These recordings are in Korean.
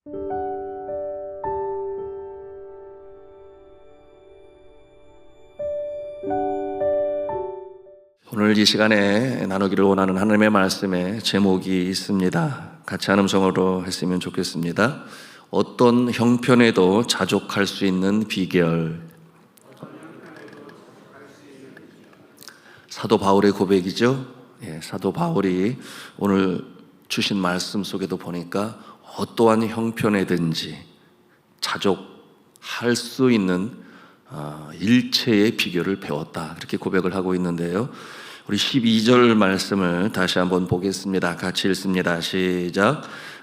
오늘 이 시간에 나누기를 원하는 하나님의 말씀의 제목이 있습니다. 같이 한 음성으로 했으면 좋겠습니다. 어떤 형편에도 자족할 수 있는 비결. 사도 바울의 고백이죠. 사도 바울이 오늘 주신 말씀 속에도 보니까 어떠한 형편에든지 자족할 수 있는 일체의 비결을 배웠다, 그렇게 고백을 하고 있는데요. 우리 12절 말씀을 다시 한번 보겠습니다. 같이 읽습니다. 시작.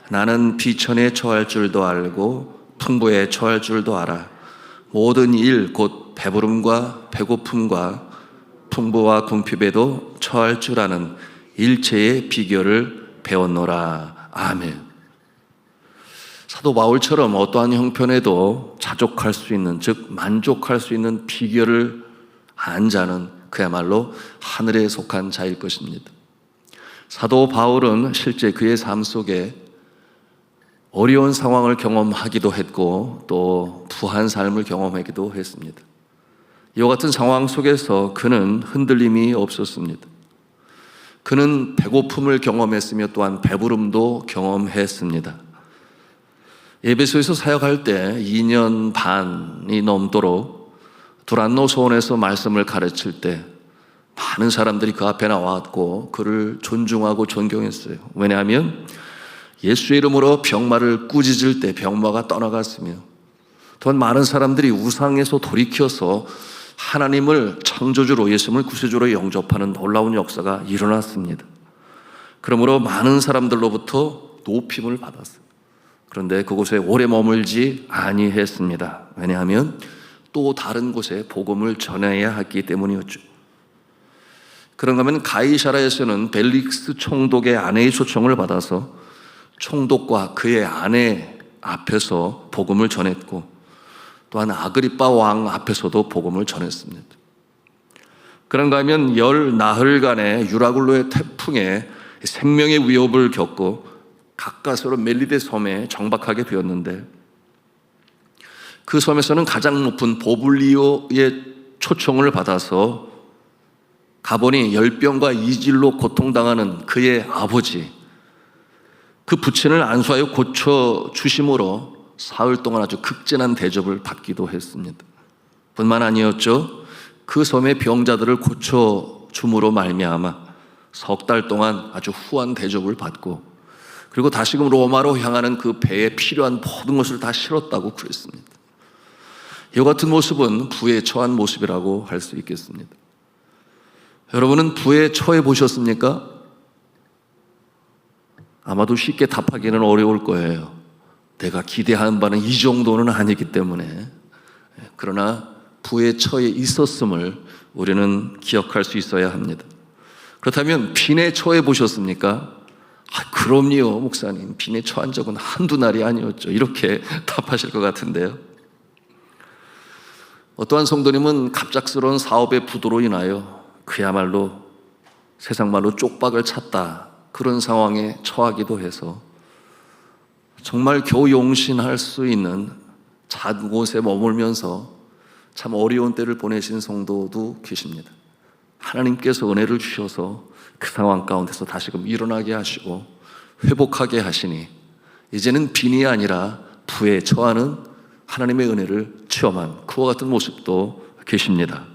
나는 비천에 처할 줄도 알고 풍부에 처할 줄도 알아. 모든 일 곧 배부름과 배고픔과 풍부와 궁핍에도 처할 줄 아는 일체의 비결을 배웠노라. 아멘. 사도 바울처럼 어떠한 형편에도 자족할 수 있는, 즉 만족할 수 있는 비결을 안 자는 그야말로 하늘에 속한 자일 것입니다. 사도 바울은 실제 그의 삶 속에 어려운 상황을 경험하기도 했고 또 부한 삶을 경험하기도 했습니다. 이와 같은 상황 속에서 그는 흔들림이 없었습니다. 그는 배고픔을 경험했으며 또한 배부름도 경험했습니다. 에베소에서 사역할 때 2년 반이 넘도록 두란노 소원에서 말씀을 가르칠 때 많은 사람들이 그 앞에 나왔고 그를 존중하고 존경했어요. 왜냐하면 예수의 이름으로 병마를 꾸짖을 때 병마가 떠나갔으며 또한 많은 사람들이 우상에서 돌이켜서 하나님을 창조주로, 예수님을 구세주로 영접하는 놀라운 역사가 일어났습니다. 그러므로 많은 사람들로부터 높임을 받았어요. 그런데 그곳에 오래 머물지 아니했습니다. 왜냐하면 또 다른 곳에 복음을 전해야 했기 때문이었죠. 그런가 하면 가이사라에서는 벨릭스 총독의 아내의 초청을 받아서 총독과 그의 아내 앞에서 복음을 전했고 또한 아그리빠 왕 앞에서도 복음을 전했습니다. 그런가 하면 열 나흘간의 유라굴로의 태풍에 생명의 위협을 겪고 가까스로 멜리데 섬에 정박하게 되었는데 그 섬에서는 가장 높은 보블리오의 초청을 받아서 가보니 열병과 이질로 고통당하는 그의 아버지, 그 부친을 안수하여 고쳐주심으로 사흘 동안 아주 극진한 대접을 받기도 했습니다. 뿐만 아니었죠. 그 섬의 병자들을 고쳐줌으로 말미암아 석 달 동안 아주 후한 대접을 받고 그리고 다시금 로마로 향하는 그 배에 필요한 모든 것을 다 실었다고 그랬습니다. 이와 같은 모습은 부에 처한 모습이라고 할 수 있겠습니다. 여러분은 부에 처해 보셨습니까? 아마도 쉽게 답하기는 어려울 거예요. 내가 기대하는 바는 이 정도는 아니기 때문에. 그러나 부에 처해 있었음을 우리는 기억할 수 있어야 합니다. 그렇다면 빈에 처해 보셨습니까? 그럼요, 목사님. 빈에 처한 적은 한두 날이 아니었죠. 이렇게 답하실 것 같은데요. 어떠한 성도님은 갑작스러운 사업의 부도로 인하여 그야말로 세상말로 쪽박을 찼다, 그런 상황에 처하기도 해서 정말 겨우 용신할 수 있는 작은 곳에 머물면서 참 어려운 때를 보내신 성도도 계십니다. 하나님께서 은혜를 주셔서 그 상황 가운데서 다시금 일어나게 하시고 회복하게 하시니 이제는 빈이 아니라 부에 처하는 하나님의 은혜를 체험한 그와 같은 모습도 계십니다.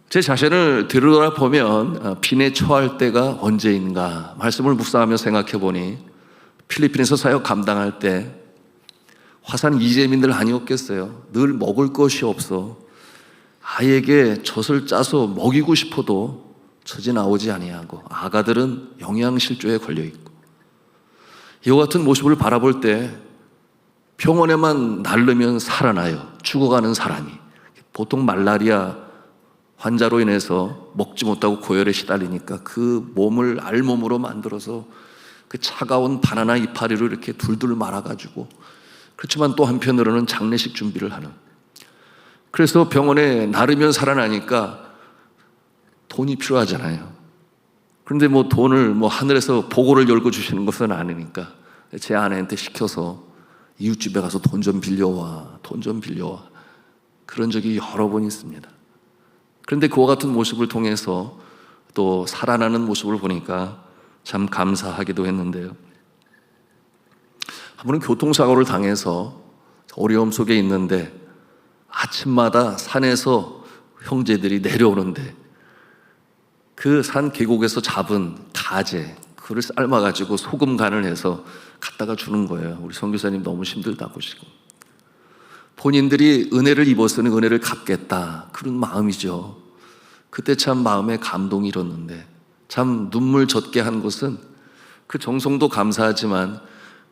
제 자신을 되돌아보면 빈에 처할 때가 언제인가 말씀을 묵상하며 생각해 보니 필리핀에서 사역 감당할 때 화산 이재민들 아니었겠어요. 늘 먹을 것이 없어 아이에게 젖을 짜서 먹이고 싶어도 젖이 나오지 아니하고 아가들은 영양실조에 걸려있고 이와 같은 모습을 바라볼 때 병원에만 날르면 살아나요. 죽어가는 사람이. 보통 말라리아 환자로 인해서 먹지 못하고 고열에 시달리니까 그 몸을 알몸으로 만들어서 그 차가운 바나나 이파리로 이렇게 둘둘 말아가지고, 그렇지만 또 한편으로는 장례식 준비를 하는. 그래서 병원에 나르면 살아나니까 돈이 필요하잖아요. 그런데 돈을 하늘에서 보고를 열고 주시는 것은 아니니까 제 아내한테 시켜서 이웃집에 가서 돈 좀 빌려와, 돈 좀 빌려와. 그런 적이 여러 번 있습니다. 그런데 그와 같은 모습을 통해서 또 살아나는 모습을 보니까 참 감사하기도 했는데요. 한 번은 교통사고를 당해서 어려움 속에 있는데 아침마다 산에서 형제들이 내려오는데 그 산 계곡에서 잡은 가재, 그걸 삶아가지고 소금 간을 해서 갖다가 주는 거예요. 우리 선교사님 너무 힘들다고 지금. 본인들이 은혜를 입었으니 은혜를 갚겠다, 그런 마음이죠. 그때 참 마음에 감동이 일었는데, 참 눈물 젖게 한 것은 그 정성도 감사하지만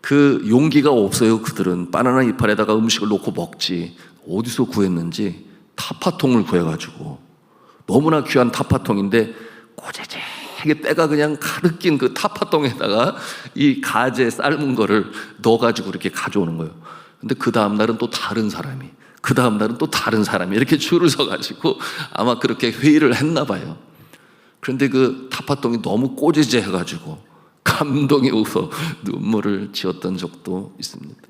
그 용기가 없어요. 그들은 바나나 이파리에다가 음식을 놓고 먹지 어디서 구했는지 타파통을 구해가지고, 너무나 귀한 타파통인데 꼬재재하게 때가 그냥 가득 낀 그 타파통에다가 이 가재 삶은 거를 넣어가지고 이렇게 가져오는 거예요. 근데 그 다음날은 또 다른 사람이, 그 다음날은 또 다른 사람이 이렇게 줄을 서가지고 아마 그렇게 회의를 했나 봐요. 그런데 그 타파통이 너무 꼬재재해가지고 감동이 오서 눈물을 지었던 적도 있습니다.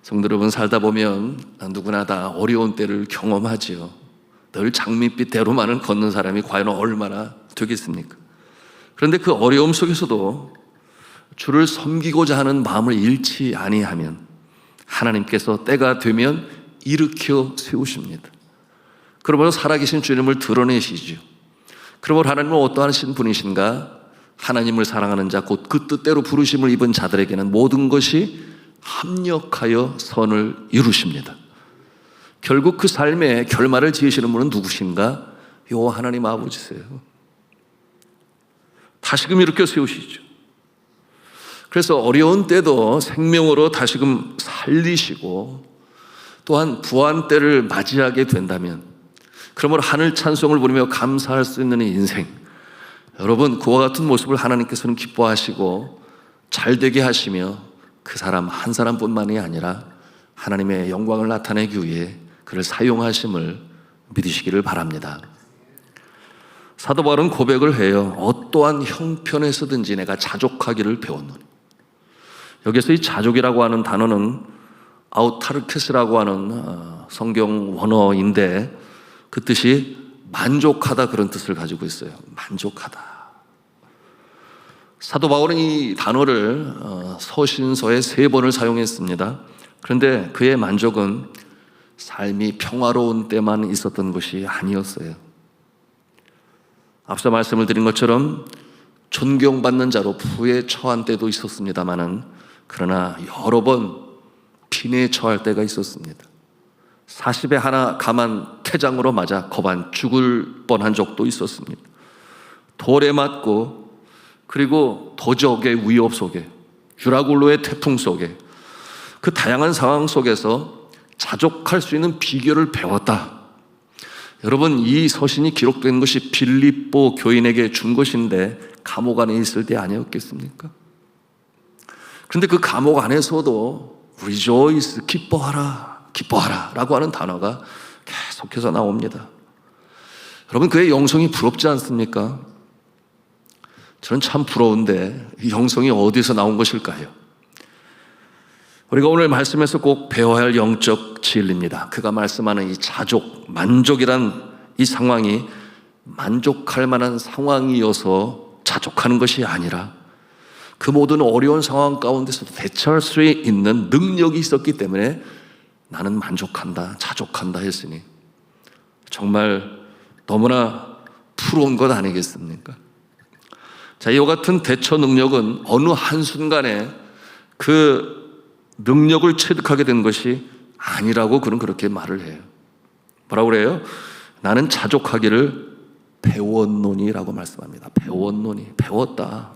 성도 여러분, 살다 보면 누구나 다 어려운 때를 경험하지요. 늘 장밋빛대로만은 걷는 사람이 과연 얼마나 되겠습니까? 그런데 그 어려움 속에서도 주를 섬기고자 하는 마음을 잃지 아니하면 하나님께서 때가 되면 일으켜 세우십니다. 그러므로 살아계신 주님을 드러내시죠. 그러므로 하나님은 어떠하신 분이신가? 하나님을 사랑하는 자, 곧 그 뜻대로 부르심을 입은 자들에게는 모든 것이 합력하여 선을 이루십니다. 결국 그 삶의 결말을 지으시는 분은 누구신가? 요 하나님 아버지세요. 다시금 일으켜 세우시죠. 그래서 어려운 때도 생명으로 다시금 살리시고, 또한 부활 때를 맞이하게 된다면 그러므로 하늘 찬송을 부르며 감사할 수 있는 인생, 여러분, 그와 같은 모습을 하나님께서는 기뻐하시고 잘 되게 하시며 그 사람 한 사람뿐만이 아니라 하나님의 영광을 나타내기 위해 그를 사용하심을 믿으시기를 바랍니다. 사도 바울은 고백을 해요. 어떠한 형편에서든지 내가 자족하기를 배웠노니. 여기서 이 자족이라고 하는 단어는 아우타르케스라고 하는 성경 원어인데 그 뜻이 만족하다, 그런 뜻을 가지고 있어요. 만족하다. 사도 바울은 이 단어를 서신서에 3번을 사용했습니다. 그런데 그의 만족은 삶이 평화로운 때만 있었던 것이 아니었어요. 앞서 말씀을 드린 것처럼 존경받는 자로 부에 처한 때도 있었습니다마는, 그러나 여러 번 빈에 처할 때가 있었습니다. 40에 하나 감한 태장으로 맞아 거반 죽을 뻔한 적도 있었습니다. 돌에 맞고, 그리고 도적의 위협 속에, 유라굴로의 태풍 속에, 그 다양한 상황 속에서 자족할 수 있는 비결을 배웠다. 여러분, 이 서신이 기록된 것이 빌립보 교인에게 준 것인데 감옥 안에 있을 때 아니었겠습니까? 그런데 그 감옥 안에서도 rejoice, 기뻐하라, 기뻐하라 라고 하는 단어가 계속해서 나옵니다. 여러분, 그의 영성이 부럽지 않습니까? 저는 참 부러운데 이 영성이 어디서 나온 것일까요? 우리가 오늘 말씀에서 꼭 배워야 할 영적 진리입니다. 그가 말씀하는 이 자족, 만족이란 이 상황이 만족할 만한 상황이어서 자족하는 것이 아니라 그 모든 어려운 상황 가운데서도 대처할 수 있는 능력이 있었기 때문에 나는 만족한다, 자족한다 했으니 정말 너무나 부러운 것 아니겠습니까? 자, 이와 같은 대처 능력은 어느 한순간에 그 능력을 체득하게 된 것이 아니라고 그는 그렇게 말을 해요. 뭐라고 그래요? 나는 자족하기를 배웠노니라고 말씀합니다. 배웠노니, 배웠다.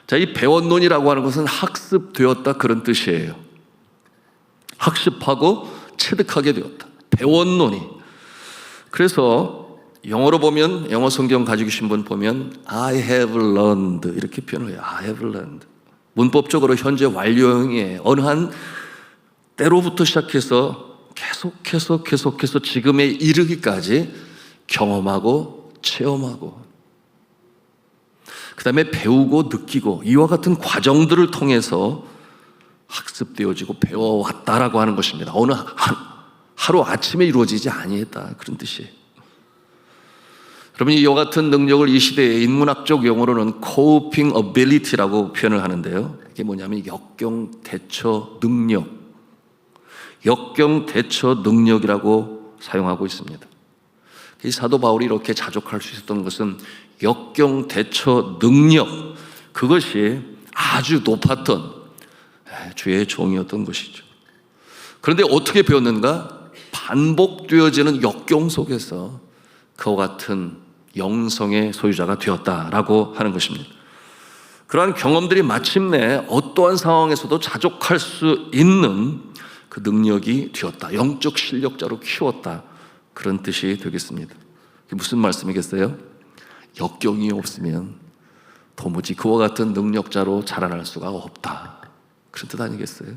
자, 이 배웠노니라고 하는 것은 학습되었다, 그런 뜻이에요. 학습하고 체득하게 되었다. 배웠노니. 그래서 영어로 보면, 영어 성경 가지고 계신 분 보면 I have learned 이렇게 표현을 해요. I have learned. 문법적으로 현재 완료형의 어느 한 때로부터 시작해서 계속해서 지금에 이르기까지 경험하고 체험하고, 그 다음에 배우고 느끼고 이와 같은 과정들을 통해서 학습되어지고 배워왔다라고 하는 것입니다. 어느 하루 아침에 이루어지지 아니했다, 그런 뜻이에요. 여러분, 이와 같은 능력을 이 시대의 인문학적 용어로는 coping ability라고 표현을 하는데요, 이게 뭐냐면 역경 대처 능력, 역경 대처 능력이라고 사용하고 있습니다. 이 사도 바울이 이렇게 자족할 수 있었던 것은 역경 대처 능력, 그것이 아주 높았던 주의 종이었던 것이죠. 그런데 어떻게 배웠는가? 반복되어지는 역경 속에서 그와 같은 영성의 소유자가 되었다라고 하는 것입니다. 그러한 경험들이 마침내 어떠한 상황에서도 자족할 수 있는 그 능력이 되었다, 영적 실력자로 키웠다, 그런 뜻이 되겠습니다. 이게 무슨 말씀이겠어요? 역경이 없으면 도무지 그와 같은 능력자로 자라날 수가 없다, 그런 뜻 아니겠어요?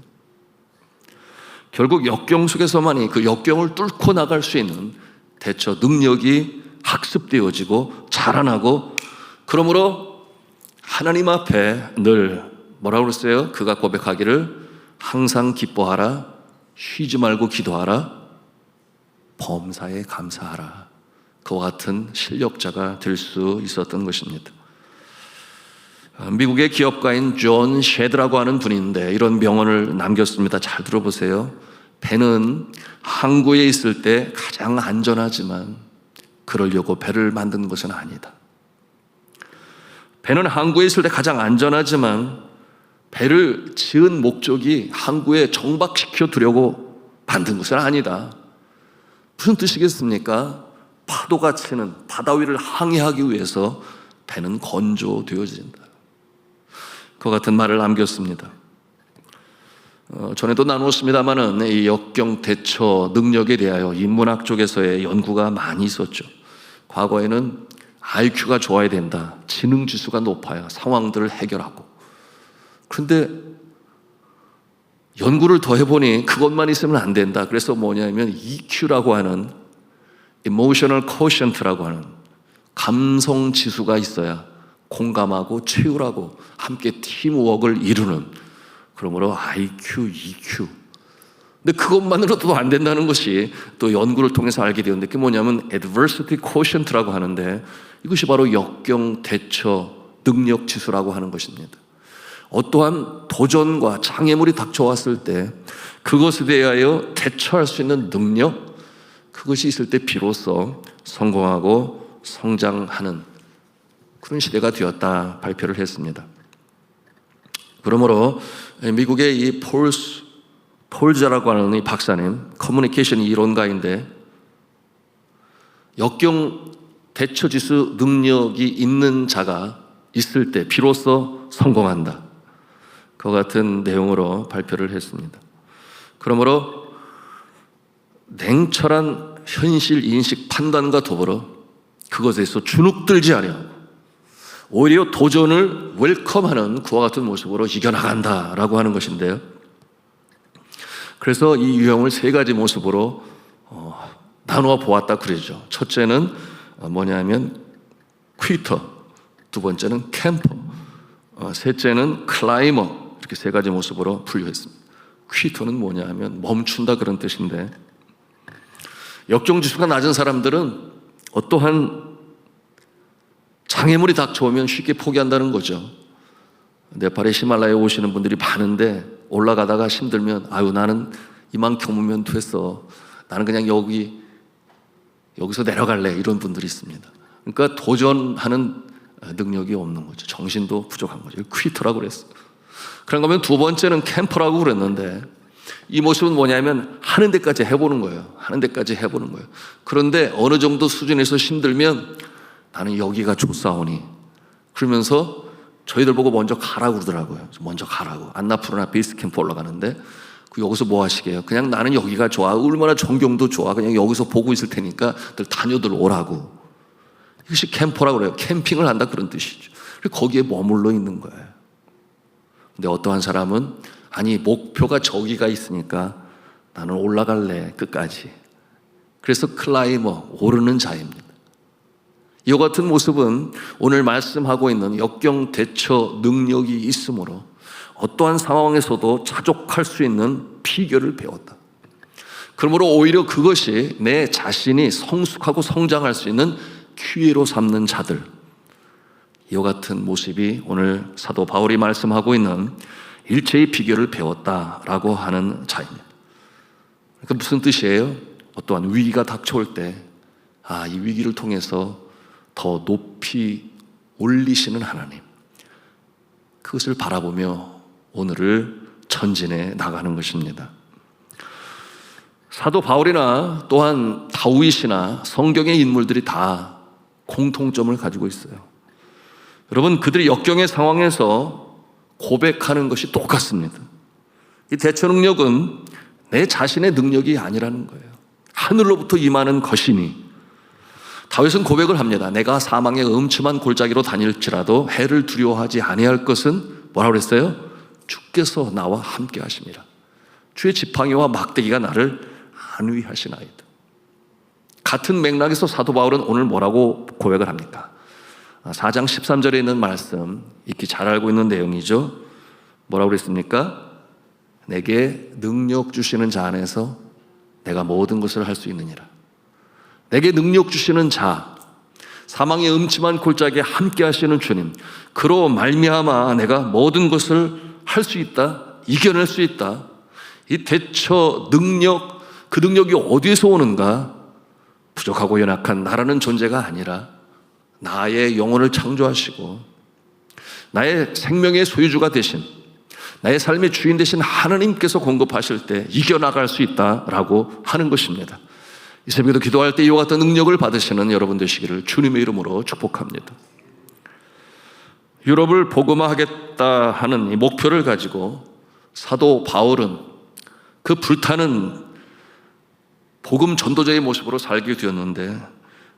결국 역경 속에서만이 그 역경을 뚫고 나갈 수 있는 대처 능력이 학습되어지고 자라나고, 그러므로 하나님 앞에 늘 뭐라고 그랬어요? 그가 고백하기를 항상 기뻐하라, 쉬지 말고 기도하라, 범사에 감사하라. 그와 같은 실력자가 될 수 있었던 것입니다. 미국의 기업가인 존 셰드라고 하는 분인데 이런 명언을 남겼습니다. 잘 들어보세요. 배는 항구에 있을 때 가장 안전하지만 그러려고 배를 만든 것은 아니다. 배는 항구에 있을 때 가장 안전하지만 배를 지은 목적이 항구에 정박시켜 두려고 만든 것은 아니다. 무슨 뜻이겠습니까? 파도가 치는 바다 위를 항해하기 위해서 배는 건조되어진다. 그와 같은 말을 남겼습니다. 전에도 나누었습니다마는 이 역경 대처 능력에 대하여 인문학 쪽에서의 연구가 많이 있었죠. 과거에는 IQ가 좋아야 된다, 지능 지수가 높아야 상황들을 해결하고, 그런데 연구를 더 해보니 그것만 있으면 안 된다. 그래서 뭐냐면 EQ라고 하는 Emotional Quotient라고 하는 감성 지수가 있어야 공감하고 치유하고 함께 팀워크를 이루는, 그러므로 IQ, EQ. 근데 그것만으로도 안 된다는 것이 또 연구를 통해서 알게 되었는데, 그게 뭐냐면 Adversity Quotient라고 하는데 이것이 바로 역경 대처 능력 지수라고 하는 것입니다. 어떠한 도전과 장애물이 닥쳐왔을 때 그것에 대하여 대처할 수 있는 능력, 그것이 있을 때 비로소 성공하고 성장하는 그런 시대가 되었다 발표를 했습니다. 그러므로 미국의 이 폴자라고 하는 이 박사님, 커뮤니케이션 이론가인데 역경 대처 지수 능력이 있는 자가 있을 때 비로소 성공한다, 그와 같은 내용으로 발표를 했습니다. 그러므로 냉철한 현실 인식 판단과 더불어 그것에서 주눅들지 아니하고 오히려 도전을 웰컴하는 그와 같은 모습으로 이겨나간다라고 하는 것인데요. 그래서 이 유형을 세 가지 모습으로 나누어 보았다 그러죠. 첫째는 뭐냐면 퀴터, 두 번째는 캠퍼, 셋째는 클라이머, 이렇게 세 가지 모습으로 분류했습니다. 퀴터는 뭐냐 하면 멈춘다, 그런 뜻인데, 역경지수가 낮은 사람들은 어떠한 장애물이 닥쳐오면 쉽게 포기한다는 거죠. 네팔에 히말라야에 오시는 분들이 많은데 올라가다가 힘들면 아유, 나는 이만큼이면 됐어, 나는 그냥 여기서 내려갈래, 이런 분들이 있습니다. 그러니까 도전하는 능력이 없는 거죠. 정신도 부족한 거죠. 퀴터라고 그랬어요. 그런가 하면 두 번째는 캠퍼라고 그랬는데, 이 모습은 뭐냐면 하는 데까지 해보는 거예요. 하는 데까지 해보는 거예요. 그런데 어느 정도 수준에서 힘들면 나는 여기가 좋사오니, 그러면서 저희들 보고 먼저 가라고 그러더라고요. 먼저 가라고. 안나푸르나 베이스 캠프 올라가는데 여기서 뭐 하시게요? 그냥 나는 여기가 좋아, 얼마나 전경도 좋아, 그냥 여기서 보고 있을 테니까 다녀들 오라고. 이것이 캠퍼라고 그래요. 캠핑을 한다, 그런 뜻이죠. 그리고 거기에 머물러 있는 거예요. 근데 어떠한 사람은 아니, 목표가 저기가 있으니까 나는 올라갈래, 끝까지. 그래서 클라이머, 오르는 자입니다. 이와 같은 모습은 오늘 말씀하고 있는 역경 대처 능력이 있으므로 어떠한 상황에서도 자족할 수 있는 비결을 배웠다. 그러므로 오히려 그것이 내 자신이 성숙하고 성장할 수 있는 기회로 삼는 자들, 이와 같은 모습이 오늘 사도 바울이 말씀하고 있는 일체의 비결을 배웠다라고 하는 자입니다. 그러니까 무슨 뜻이에요? 어떠한 위기가 닥쳐올 때 이 위기를 통해서 더 높이 올리시는 하나님, 그것을 바라보며 오늘을 전진해 나가는 것입니다. 사도 바울이나 또한 다윗이나 성경의 인물들이 다 공통점을 가지고 있어요. 여러분, 그들이 역경의 상황에서 고백하는 것이 똑같습니다. 이 대처 능력은 내 자신의 능력이 아니라는 거예요. 하늘로부터 임하는 것이니. 다윗은 고백을 합니다. 내가 사망의 음침한 골짜기로 다닐지라도 해를 두려워하지 아니할 것은 뭐라고 그랬어요? 주께서 나와 함께 하심이라. 주의 지팡이와 막대기가 나를 안위하시나이다. 같은 맥락에서 사도 바울은 오늘 뭐라고 고백을 합니까? 4장 13절에 있는 말씀, 익히 잘 알고 있는 내용이죠. 뭐라고 그랬습니까? 내게 능력 주시는 자 안에서 내가 모든 것을 할 수 있느니라. 내게 능력 주시는 자, 사망의 음침한 골짜기에 함께 하시는 주님, 그로 말미암아 내가 모든 것을 할 수 있다, 이겨낼 수 있다. 이 대처 능력, 그 능력이 어디에서 오는가? 부족하고 연약한 나라는 존재가 아니라 나의 영혼을 창조하시고 나의 생명의 소유주가 되신, 나의 삶의 주인 되신 하나님께서 공급하실 때 이겨나갈 수 있다라고 하는 것입니다. 이 새벽에도 기도할 때 이와 같은 능력을 받으시는 여러분 되시기를 주님의 이름으로 축복합니다. 유럽을 복음화하겠다 하는 이 목표를 가지고 사도 바울은 그 불타는 복음 전도자의 모습으로 살게 되었는데,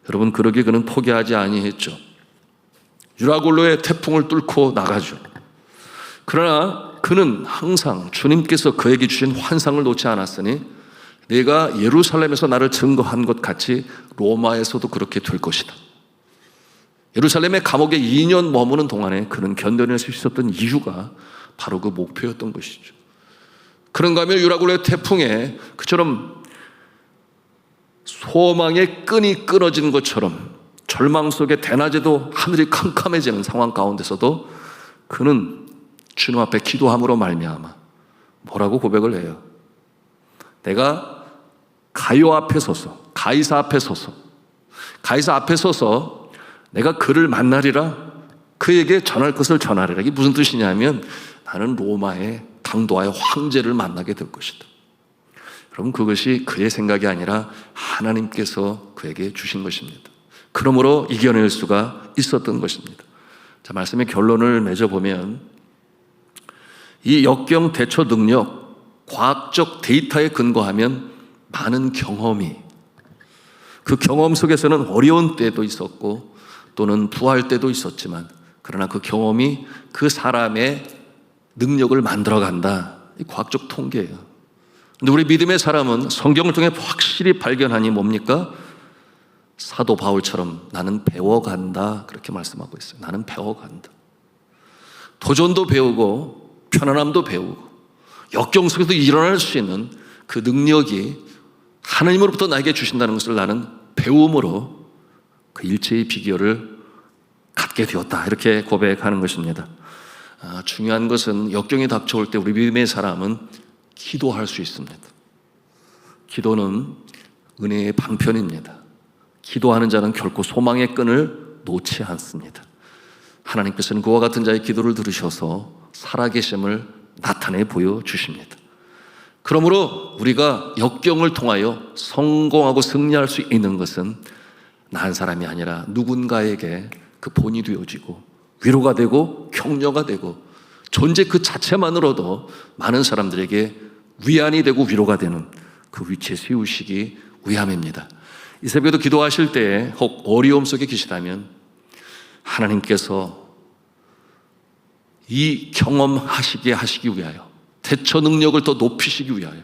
여러분, 그러기에 그는 포기하지 아니했죠. 유라굴로의 태풍을 뚫고 나가죠. 그러나 그는 항상 주님께서 그에게 주신 환상을 놓지 않았으니 내가 예루살렘에서 나를 증거한 것 같이 로마에서도 그렇게 될 것이다. 예루살렘의 감옥에 2년 머무는 동안에 그는 견뎌낼 수 있었던 이유가 바로 그 목표였던 것이죠. 그런가 하면 유라굴로의 태풍에 그처럼 소망의 끈이 끊어진 것처럼 절망 속에 대낮에도 하늘이 캄캄해지는 상황 가운데서도 그는 주님 앞에 기도함으로 말미암아 뭐라고 고백을 해요? 내가 가요 앞에 서서, 가이사 앞에 서서, 가이사 앞에 서서 내가 그를 만나리라, 그에게 전할 것을 전하리라. 이게 무슨 뜻이냐면 나는 로마의 강도와의 황제를 만나게 될 것이다. 여러분, 그것이 그의 생각이 아니라 하나님께서 그에게 주신 것입니다. 그러므로 이겨낼 수가 있었던 것입니다. 자, 말씀의 결론을 맺어보면 이 역경 대처 능력, 과학적 데이터에 근거하면 많은 경험이, 그 경험 속에서는 어려운 때도 있었고 또는 부할 때도 있었지만, 그러나 그 경험이 그 사람의 능력을 만들어간다. 이 과학적 통계예요. 근데 우리 믿음의 사람은 성경을 통해 확실히 발견하니 뭡니까? 사도 바울처럼 나는 배워간다, 그렇게 말씀하고 있어요. 나는 배워간다. 도전도 배우고 편안함도 배우고 역경 속에서 일어날 수 있는 그 능력이 하나님으로부터 나에게 주신다는 것을 나는 배움으로 그 일체의 비결을 갖게 되었다, 이렇게 고백하는 것입니다. 중요한 것은 역경이 닥쳐올 때 우리 믿음의 사람은 기도할 수 있습니다. 기도는 은혜의 방편입니다. 기도하는 자는 결코 소망의 끈을 놓지 않습니다. 하나님께서는 그와 같은 자의 기도를 들으셔서 살아계심을 나타내 보여주십니다. 그러므로 우리가 역경을 통하여 성공하고 승리할 수 있는 것은 나 한 사람이 아니라 누군가에게 그 본이 되어지고 위로가 되고 격려가 되고 존재 그 자체만으로도 많은 사람들에게 위안이 되고 위로가 되는 그 위치에 세우시기 위함입니다. 이 새벽에도 기도하실 때 혹 어려움 속에 계시다면 하나님께서 이 경험하시게 하시기 위하여, 대처 능력을 더 높이시기 위하여,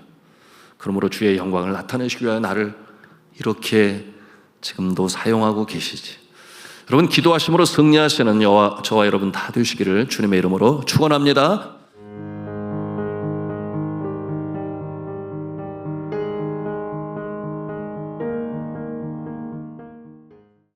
그러므로 주의 영광을 나타내시기 위하여 나를 이렇게 지금도 사용하고 계시지. 여러분 기도하심으로 승리하시는 저와 여러분 다 되시기를 주님의 이름으로 축원합니다.